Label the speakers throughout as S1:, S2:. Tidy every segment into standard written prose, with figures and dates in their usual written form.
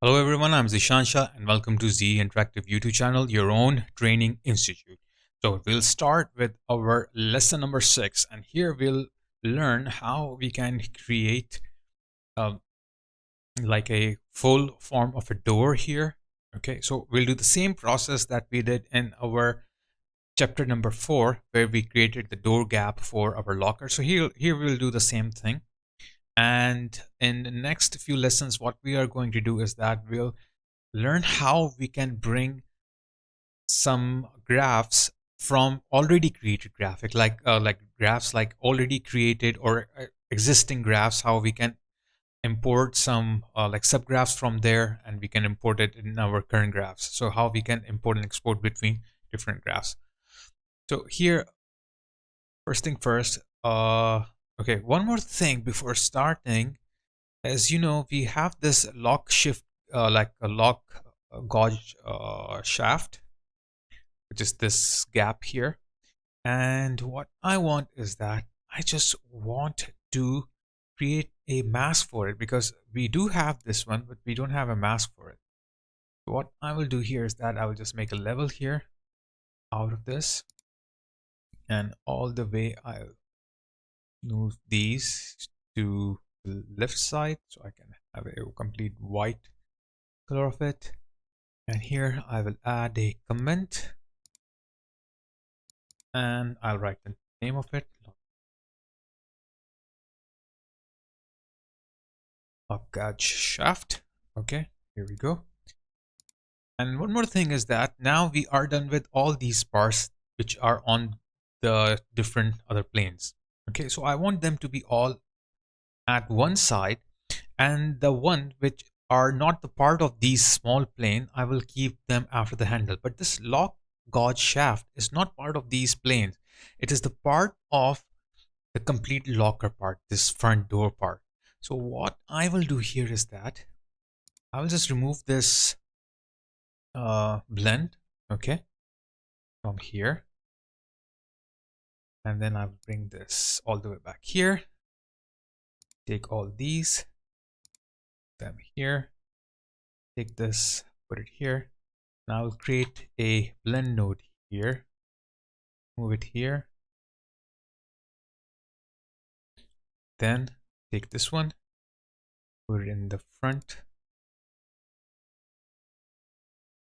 S1: Hello everyone, I'm Zishansha and welcome to Z Interactive YouTube channel, your own training institute. So we'll start with our lesson number 6, and here we'll learn how we can create uh, like a full form of a door here. Okay, so we'll do the same process that we did in our chapter number 4 where we created the door gap for our locker. So here we'll do the same thing. And in the next few lessons, what we are going to do is that we'll learn how we can bring some graphs from already created graphic, like graphs like already created or existing graphs, how we can import some like subgraphs from there, and we can import it in our current graphs. So how we can import and export between different graphs. So here, first thing first, okay, one more thing before starting. As you know, we have this lock shift, like a lock gauge shaft, which is this gap here. And what I want is that I just want to create a mask for it, because we do have this one, but we don't have a mask for it. So what I will do here is that I will just make a level here out of this, and all the way I'll move these to the left side so I can have a complete white color of it. And here I will add a comment, and I'll write the name of it, lock shaft. Okay, here we go. And one more thing is that now we are done with all these parts which are on the different other planes. Okay, so I want them to be all at one side, and the one which are not the part of these small plane, I will keep them after the handle. But this lock gauge shaft is not part of these planes. It is the part of the complete locker part, this front door part. So what I will do here is that I will just remove this blend, okay, from here, and then I will bring this all the way back here, take all these, them here, take this, put it here. Now I will create a blend node here, move it here, then take this one, put it in the front,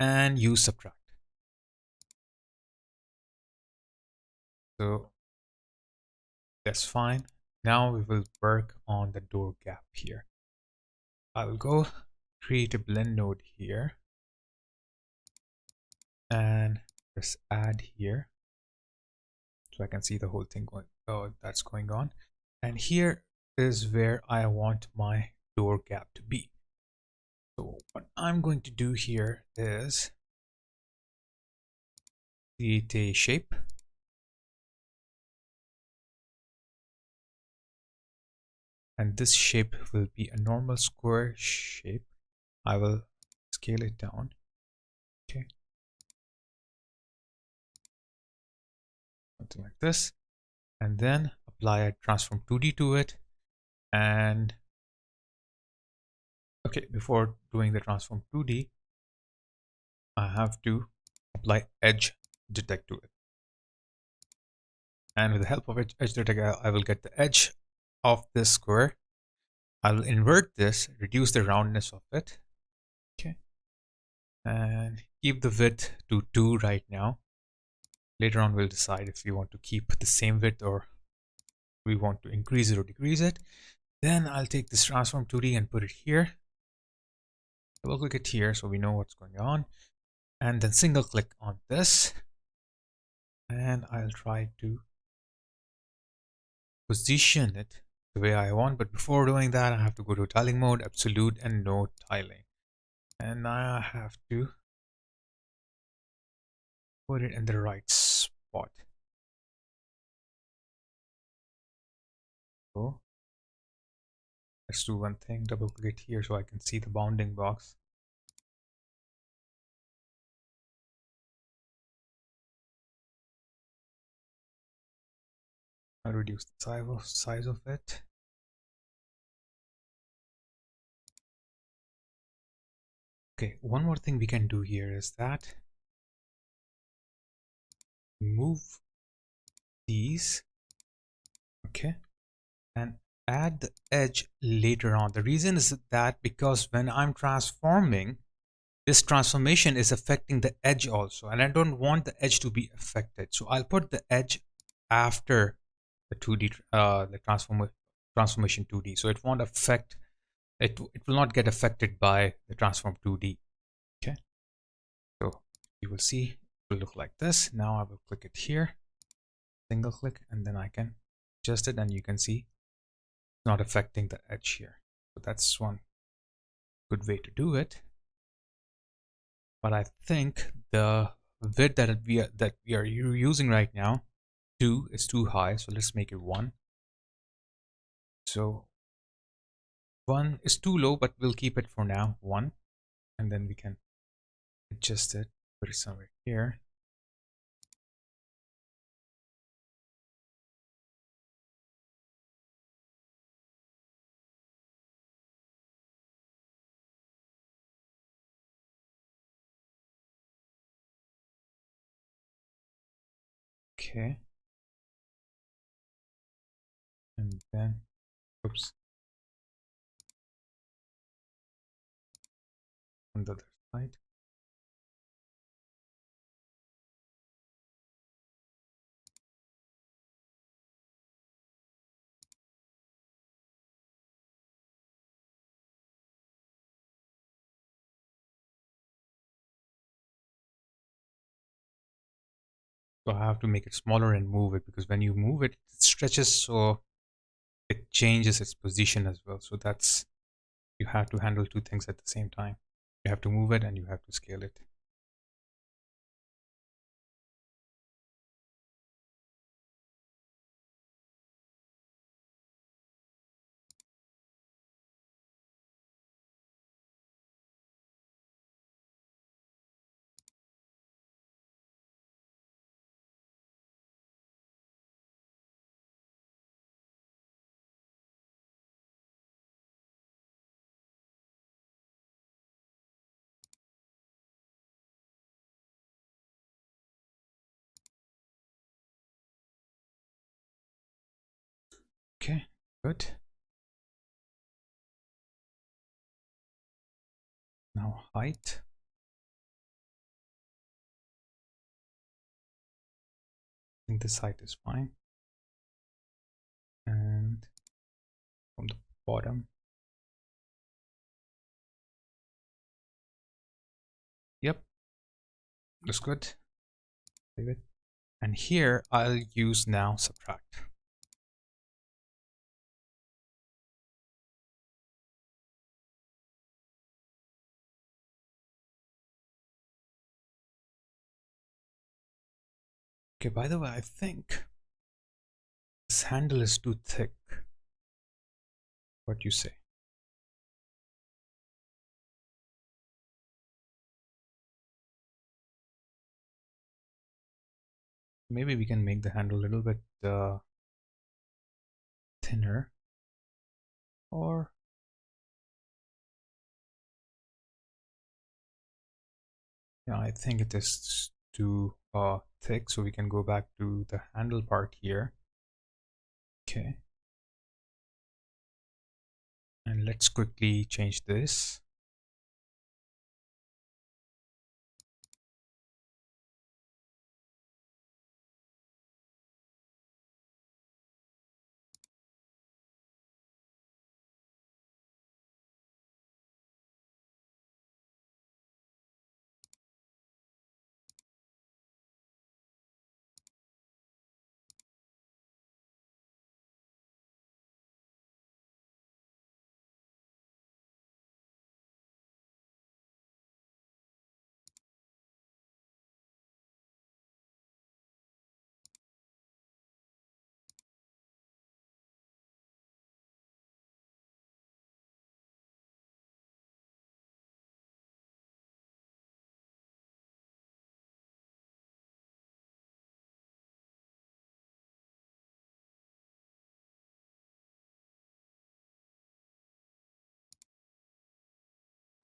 S1: and use subtract. So that's fine. Now we will work on the door gap here. I will go create a blend node here and press add here so I can see the whole thing going, that's going on. And here is where I want my door gap to be. So what I'm going to do here is create a shape, and this shape will be a normal square shape. I will scale it down. Okay, something like this, and then apply a transform 2D to it. And okay, before doing the transform 2D, I have to apply edge detect to it, and with the help of edge detect, I will get the edge of this square. I'll invert this, reduce the roundness of it, okay, and keep the width to 2 right now. Later on we'll decide if we want to keep the same width or we want to increase it or decrease it. Then I'll take this transform 2D and put it here. Double click it here so we know what's going on, and then single click on this, and I'll try to position it the way I want. But before doing that, I have to go to tiling mode, absolute, and no tiling, and I have to put it in the right spot. So let's do one thing, double click it here so I can see the bounding box. I'll reduce the size of it. Okay, one more thing we can do here is that move these, okay, and add the edge later on. The reason is that because when I'm transforming, this transformation is affecting the edge also, and I don't want the edge to be affected. So I'll put the edge after the 2D, the transformation 2D. So it won't affect, it will not get affected by the transform 2D. Okay, so you will see it will look like this. Now I will click it here, single click, and then I can adjust it, and you can see it's not affecting the edge here. So that's one good way to do it. But I think the width that we are using right now, 2 is too high, so let's make it 1. So 1 is too low, but we'll keep it for now 1, and then we can adjust it, put it somewhere here. Okay, and then oops, on the other side. So I have to make it smaller and move it, because when you move it, it stretches, so it changes its position as well. So that's, you have to handle two things at the same time. You have to move it and you have to scale it. Okay, good. Now height. I think this height is fine. And from the bottom. Yep, looks good. Save it. And here I'll use now subtract. Okay, by the way, I think this handle is too thick. What do you say? Maybe we can make the handle a little bit thinner, or yeah, I think it is too thick, so we can go back to the handle part here. Okay, and let's quickly change this.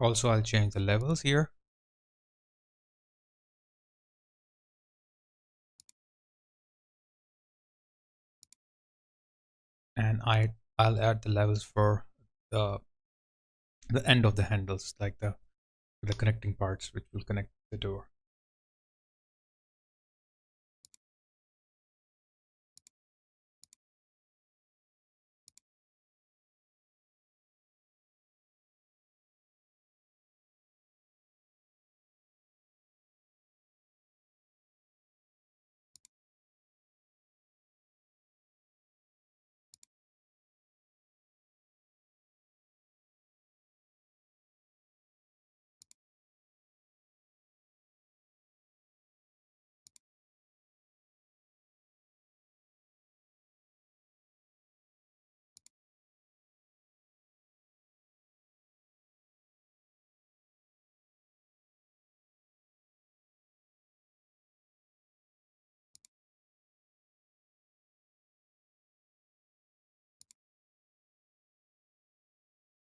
S1: Also, I'll change the levels here. And I'll add the levels for the the end of the handles, like the connecting parts which will connect the door.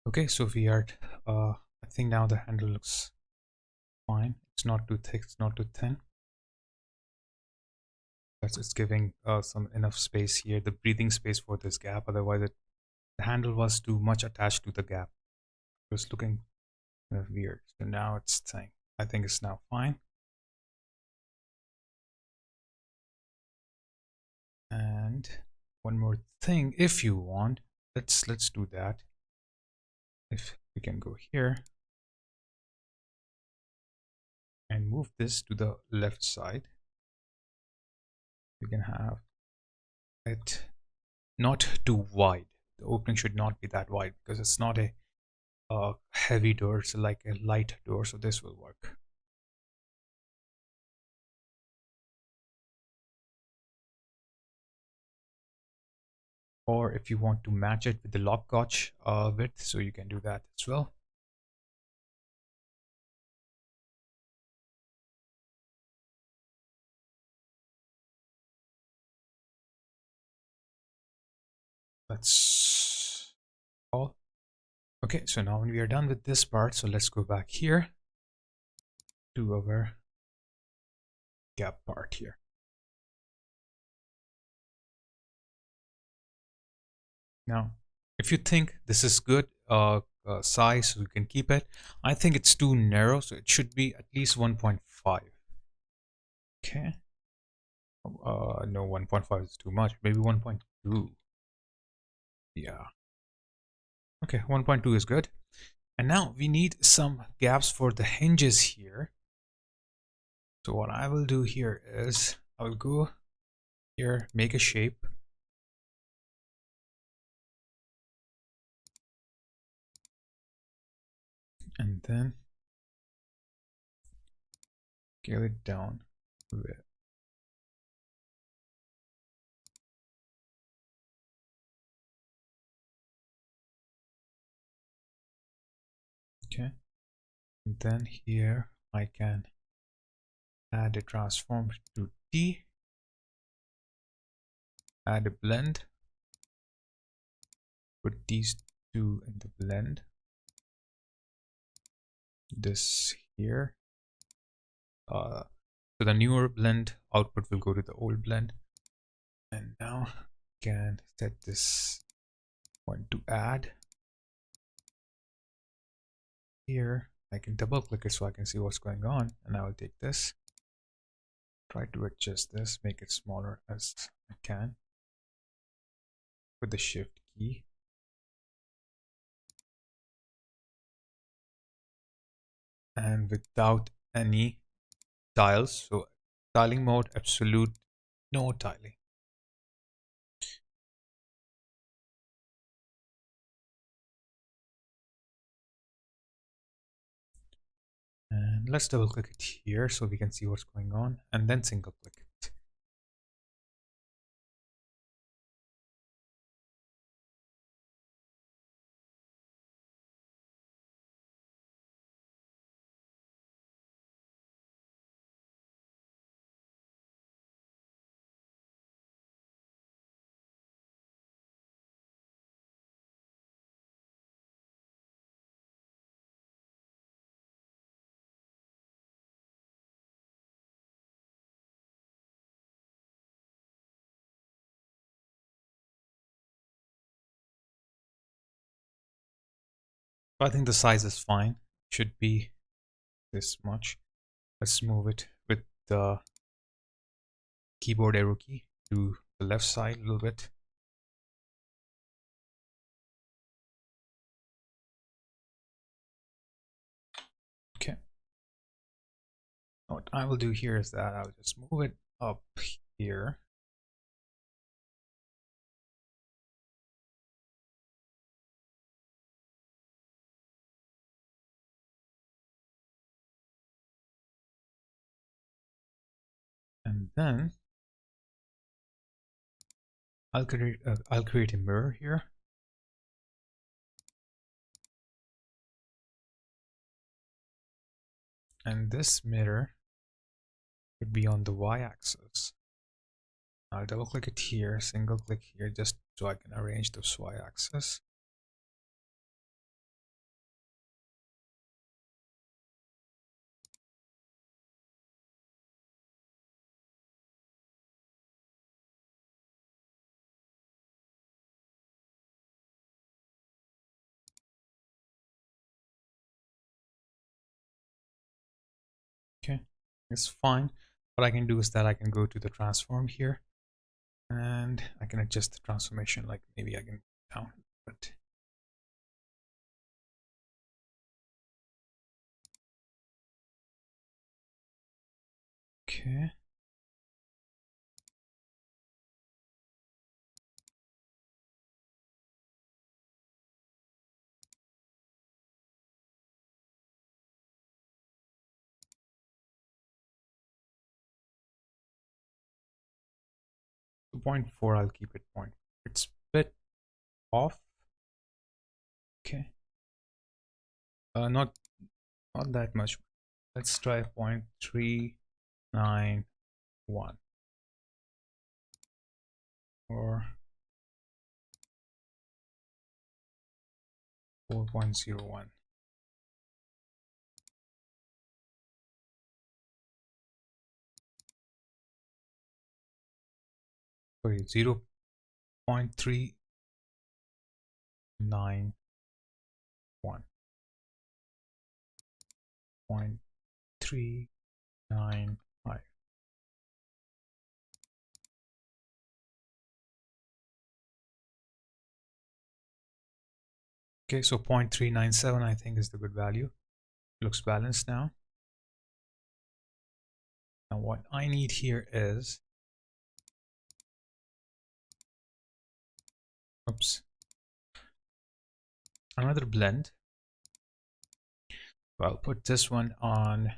S1: Okay, so we are I think now the handle looks fine. It's not too thick, it's not too thin. That's it's giving some enough space here, the breathing space for this gap. Otherwise, the handle was too much attached to the gap. It was looking kind of weird. So now it's saying, I think it's now fine. And one more thing, if you want, let's do that. If we can go here and move this to the left side, we can have it not too wide. The opening should not be that wide because it's not a heavy door, it's like a light door, so this will work. Or if you want to match it with the lock gotch width, so you can do that as well. That's all. Okay, so now when we are done with this part, so let's go back here to our gap part here. Now, if you think this is good size, so you can keep it. I think it's too narrow, so it should be at least 1.5. Okay. No, 1.5 is too much. Maybe 1.2. Yeah. Okay, 1.2 is good. And now we need some gaps for the hinges here. So what I will do here is I will go here, make a shape. And then scale it down a bit. Okay. And then here I can add a transform to T, add a blend, put these two in the blend, this here. So the newer blend output will go to the old blend. And now can set this one to add. Here I can double click it so I can see what's going on, and I will take this, try to adjust this, make it smaller as I can with the shift key. And without any tiles, so tiling mode, absolute no tiling. And let's double click it here so we can see what's going on, and then single click it. I think the size is fine. Should be this much. Let's move it with the keyboard arrow key to the left side a little bit. Okay. What I will do here is that I'll just move it up here. And then I'll create a mirror here. And this mirror would be on the y-axis. I'll double click it here, single click here, just so I can arrange this y-axis. Okay, it's fine. What I can do is that I can go to the transform here and I can adjust the transformation, like maybe I can down, but okay. 2.4, I'll keep it point. It's a bit off. Okay. Not that much. Let's try 0.391 or 4.01. Sorry, 0.391. 0.395. Okay, so 0.397 I think is the good value. Looks balanced now. Now what I need here is, oops, another blend. So I'll put this one on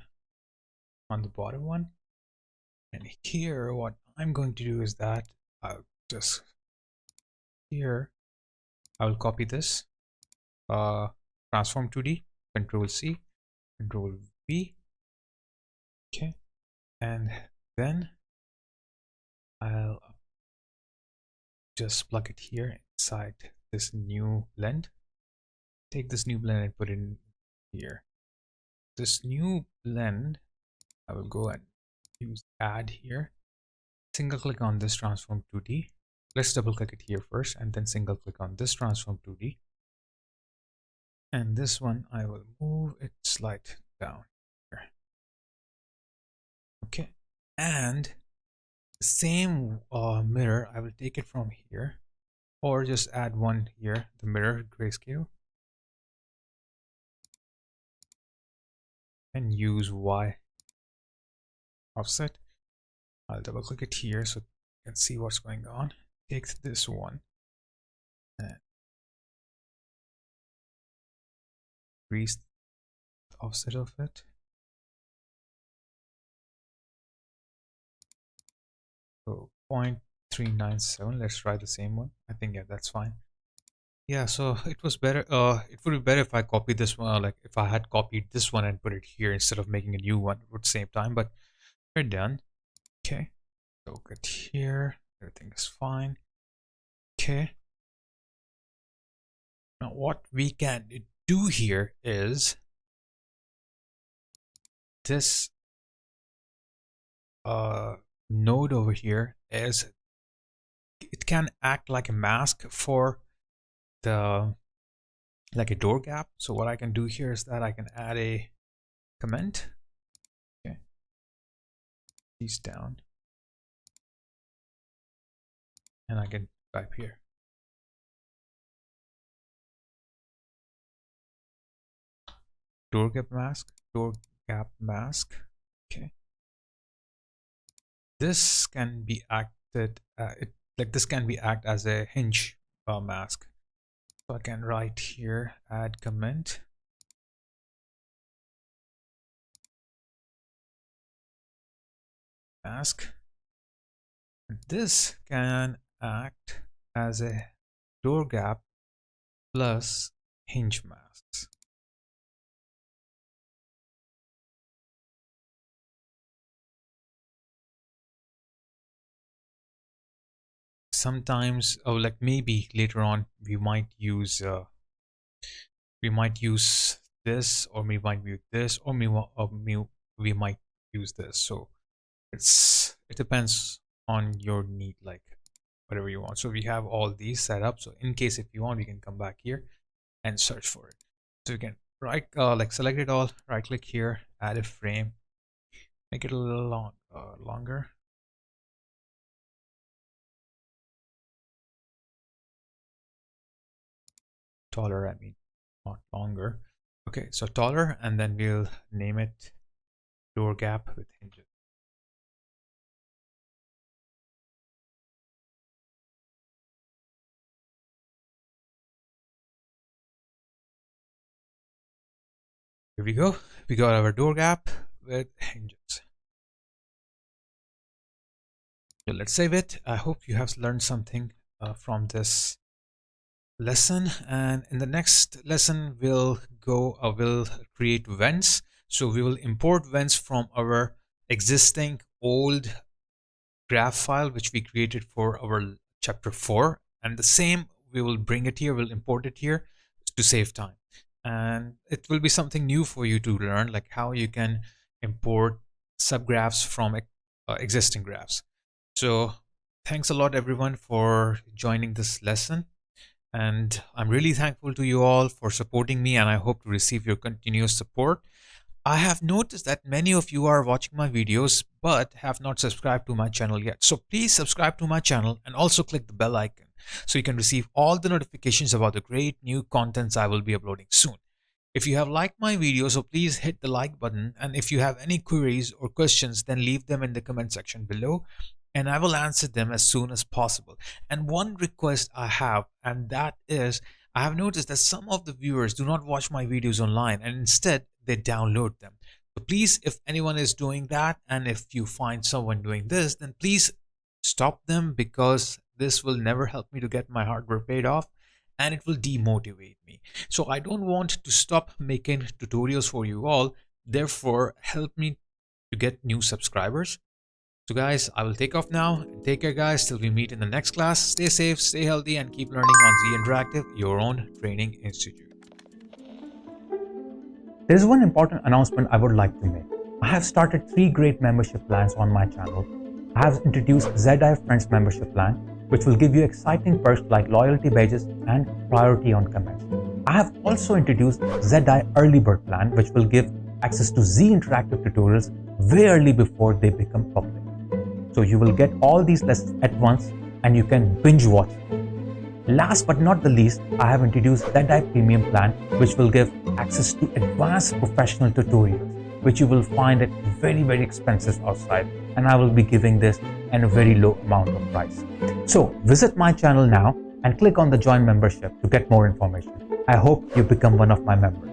S1: the bottom one. And here what I'm going to do is that I'll just here I will copy this, transform 2D, Control C, Control V. Okay, and then I'll just plug it here inside this new blend. Take this new blend and put it in here. This new blend, I will go and use add here. Single click on this transform 2D. Let's double click it here first and then single click on this transform 2D. And this one I will move it slide down here. Okay, and the same mirror, I will take it from here or just add one here, the mirror grayscale, and use Y offset. I'll double click it here so you can see what's going on. Take this one and increase the offset of it. So 0.397. Let's try the same one. I think yeah, that's fine. Yeah, so it was better. It would be better if I copied this one, like if I had copied this one and put it here instead of making a new one at the same time. But we're done. Okay, so get here. Everything is fine. Okay. Now what we can do here is this node over here is it can act like a mask for the like a door gap. So what I can do here is that I can add a comment. Okay, these down, and I can type here. Door gap mask, door gap mask. Okay, this can be acted this can be act as a hinge mask. So I can write here, add comment, mask. This can act as a door gap plus hinge masks. Sometimes, oh, like maybe later on we might use this, or we might use this, or we might use this. So it depends on your need, like whatever you want. So we have all these set up. So in case if you want, we can come back here and search for it. So you can select it all, right click here, add a frame, make it a little longer. Taller, I mean, not longer. Okay, so taller, and then we'll name it door gap with hinges. Here we go. We got our door gap with hinges. So let's save it. I hope you have learned something from this lesson, and in the next lesson we'll create vents. So we will import vents from our existing old graph file which we created for our chapter 4, and the same we will bring it here, we'll import it here to save time, and it will be something new for you to learn, like how you can import subgraphs from existing graphs. So thanks a lot everyone for joining this lesson, and I'm really thankful to you all for supporting me, and I hope to receive your continuous support. I have noticed that many of you are watching my videos but have not subscribed to my channel yet. So please subscribe to my channel and also click the bell icon so you can receive all the notifications about the great new contents I will be uploading soon. If you have liked my video, so please hit the like button, and if you have any queries or questions, then leave them in the comment section below and I will answer them as soon as possible. And one request I have, and that is, I have noticed that some of the viewers do not watch my videos online and instead they download them. So please, if anyone is doing that, and if you find someone doing this, then please stop them, because this will never help me to get my hard work paid off, and it will demotivate me. So I don't want to stop making tutorials for you all. Therefore, help me to get new subscribers. So guys, I will take off now. Take care guys, till we meet in the next class. Stay safe, stay healthy, and keep learning on Z Interactive, your own training institute.
S2: There is one important announcement I would like to make. I have started 3 great membership plans on my channel. I have introduced ZI Friends membership plan, which will give you exciting perks like loyalty badges and priority on comments. I have also introduced ZI Early Bird plan, which will give access to Z Interactive tutorials way early before they become public. So you will get all these lessons at once and you can binge watch them. Last but not the least, I have introduced ZI Premium plan, which will give access to advanced professional tutorials, which you will find at very expensive outside, and I will be giving this at a very low amount of price. So visit my channel now and click on the join membership to get more information. I hope you become one of my members.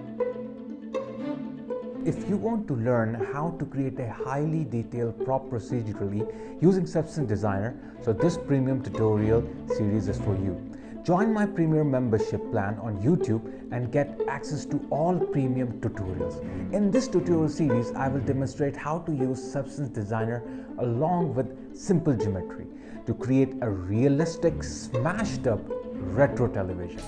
S2: If you want to learn how to create a highly detailed prop procedurally using Substance Designer, so this premium tutorial series is for you. Join my premium membership plan on YouTube and get access to all premium tutorials. In this tutorial series, I will demonstrate how to use Substance Designer along with simple geometry to create a realistic, smashed up retro television.